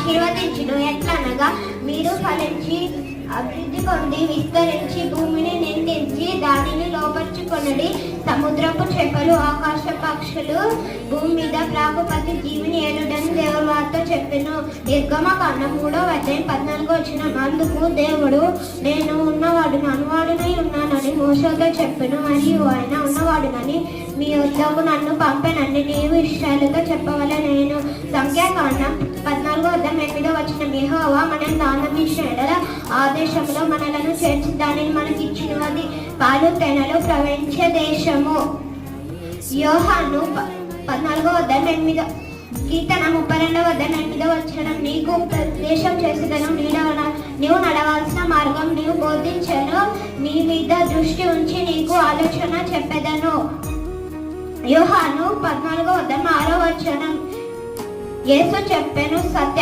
ఆశీర్వదించును. ఎట్లనగా మీరు ఫలించి అభివృద్ధి పొంది విస్తరించి భూమిని నిండించి దానిని లోపరుచుకొనుడి. సముద్రపు చేపలు ఆకాశ పక్షులు భూమి మీద ప్రాకుపతి జీవిని ఏలుడని దేవుడు వారితో చెప్పెను. నిర్గమకాండం 3:14 అందుకు దేవుడు నేను ఉన్నవాడును అనువాడునై ఉన్నానని మోషేతో చెప్పెను. మరియు ఆయన ఉన్నవాడునని మీ వద్దకు నన్ను పంపెనని నీవు ఇశ్రాయేలుతో చెప్పవలెను. నేను సంఖ్యాకాండం 14:8 యెహోవా మనల్ని దానమిచ్చిన ఎడల ఆ దేశంలో మనలను చేర్చి దానిని మనకి ఇచ్చినది పాలు తేనెలు ప్రవహించే దేశము. యోహాను 14:8 కీర్తన 32:8 నీకు ఉపదేశం చేసేదను, నీవు నడవాల్సిన మార్గం నీవు బోధించను, నీ మీద దృష్టి ఉంచి నీకు ఆలోచన చెప్పెదను. యోహాను 14:6 యేసు చెప్పెను, సత్యం